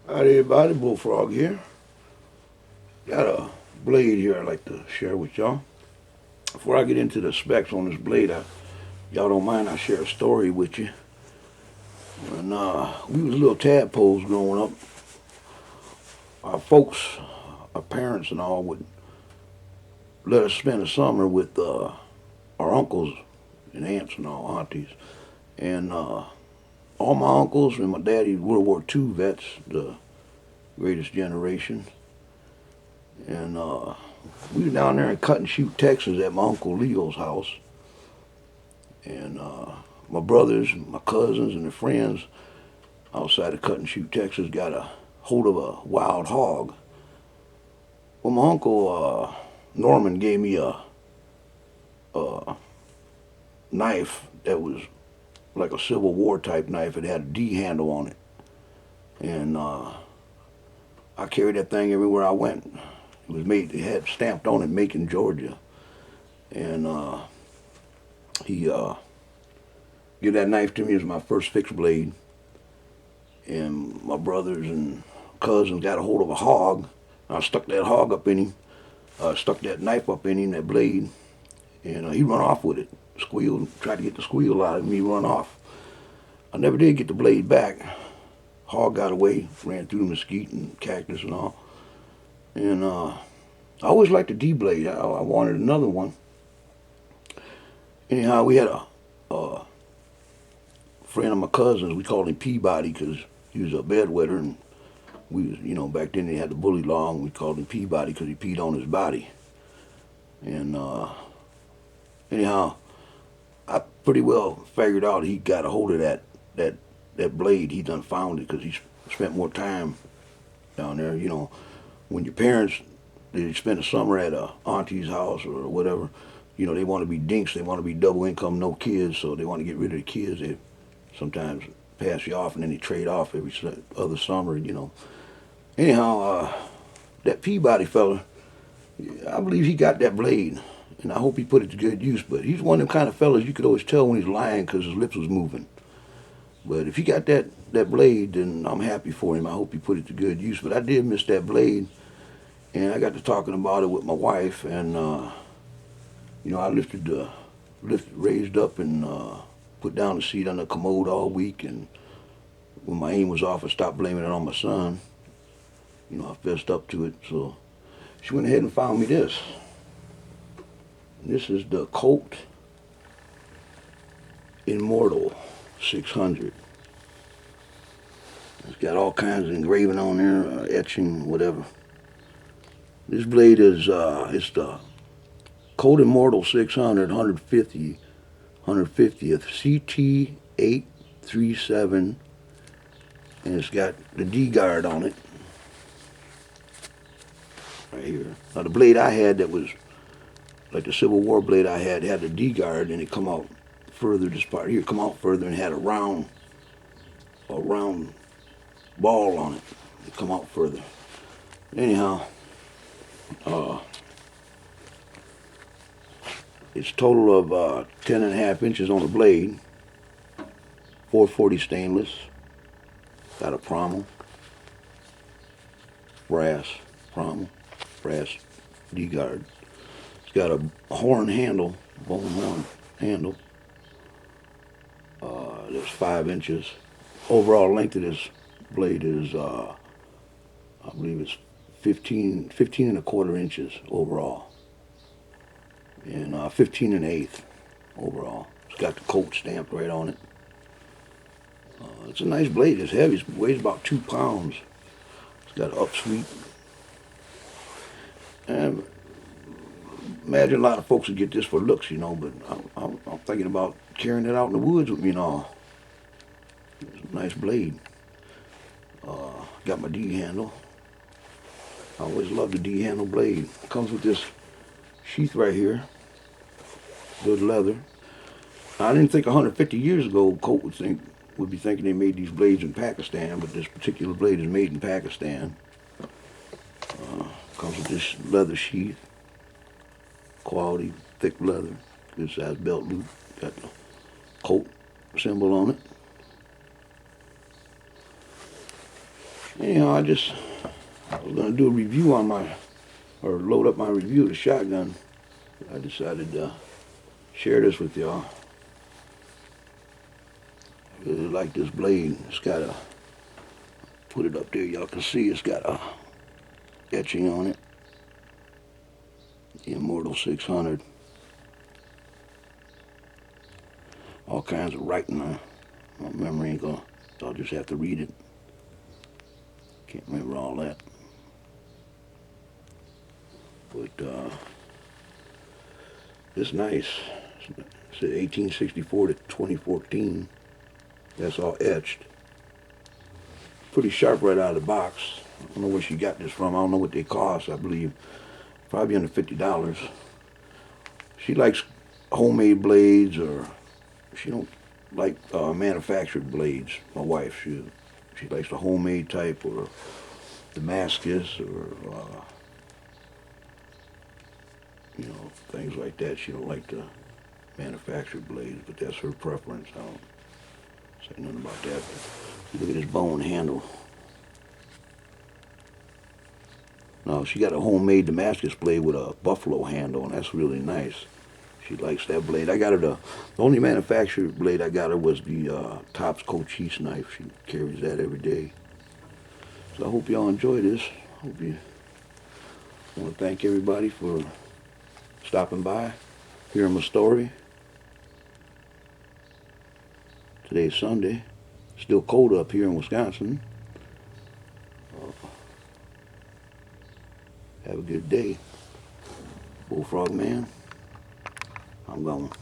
Howdy everybody, Bullfrog here. Got a blade here I'd like to share with y'all. Before I get into the specs on this blade, y'all don't mind I share a story with you. When we was little tadpoles growing up, our folks, our parents and all would let us spend the summer with our uncles and aunts and all, aunties. And all my uncles and my daddy World War II vets, the greatest generation. And we were down there in Cut and Shoot, Texas, at my uncle Leo's house. And my brothers, my cousins, and their friends outside of Cut and Shoot, Texas, got a hold of a wild hog. Well, my uncle Norman gave me a knife that was like a Civil War type knife. It had a D handle on it, and I carried that thing everywhere I went. It was made. It had stamped on it, Macon, Georgia, and he gave that knife to me as my first fixed blade. And my brothers and cousins got a hold of a hog. I stuck that hog up in him. Stuck that knife up in him, that blade, and he run off with it. Squealed, tried to get the squeal out of me, run off. I never did get the blade back. Hog got away, ran through the mesquite and cactus and all. And I always liked the D blade. I wanted another one. Anyhow, we had a friend of my cousin's. We called him Peabody because he was a bedwetter, and we was, back then they had the bully law, and we called him Peabody because he peed on his body. And anyhow, I pretty well figured out he got a hold of that blade. He done found it because he spent more time down there. When your parents they spend the summer at a auntie's house or whatever, they want to be dinks. They want to be double income, no kids, so they want to get rid of the kids. They sometimes pass you off and then they trade off every other summer. Anyhow, that Peabody fella, I believe he got that blade, and I hope he put it to good use. But he's one of them kind of fellas you could always tell when he's lying because his lips was moving. But if he got that blade, then I'm happy for him. I hope he put it to good use. But I did miss that blade, and I got to talking about it with my wife, and I raised up and put down the seat on the commode all week. And when my aim was off, I stopped blaming it on my son. I fessed up to it, so she went ahead and found me this. This is the Colt Immortal 600. It's got all kinds of engraving on there, etching, whatever. This blade is it's the Colt Immortal 600 150th CT 837, and it's got the D-Guard on it right here. Now the blade I had that was like the Civil War blade I had the D-Guard, and it come out further. This part here come out further and had a round ball on it. It come out further. Anyhow, it's total of 10.5 inches on the blade. 440 stainless. Got a brass D-Guard. It's got a bone horn handle. That's 5 inches. Overall length of this blade is, I believe it's 15 and a quarter inches overall. And 15 and an eighth overall. It's got the Colt stamped right on it. It's a nice blade. It's heavy. It weighs about 2 pounds. It's got an upsweep. And imagine a lot of folks would get this for looks, but I'm thinking about carrying it out in the woods with me and all. It's a nice blade. Got my D handle. I always loved the D handle blade. Comes with this sheath right here. Good leather. I didn't think 150 years ago Colt would be thinking they made these blades in Pakistan, but this particular blade is made in Pakistan. Comes with this leather sheath. Quality, thick leather. Good size belt loop. Got the Colt symbol on it. Anyhow, I was gonna do a review on or load up my review of the shotgun. I decided to share this with y'all. I really like this blade. It's got put it up there, y'all can see it's got a etching on it. The Immortal 600. All kinds of writing. My memory ain't gonna, I'll just have to read it. Can't remember all that. But it's nice. It said 1864 to 2014. That's all etched. Pretty sharp right out of the box. I don't know where she got this from. I don't know what they cost. I believe probably under $50. She likes homemade blades, or she don't like manufactured blades. My wife, she likes the homemade type, or Damascus, or things like that. She don't like the manufactured blades, but that's her preference. I don't say nothing about that. But look at this bone handle. No, she got a homemade Damascus blade with a buffalo handle, and that's really nice. She likes that blade. I got her the only manufactured blade I got her was the Tops Cochise knife. She carries that every day. So I hope y'all enjoy this. I want to thank everybody for stopping by, hearing my story. Today's Sunday. Still cold up here in Wisconsin. Have a good day. Bullfrog Man, I'm going.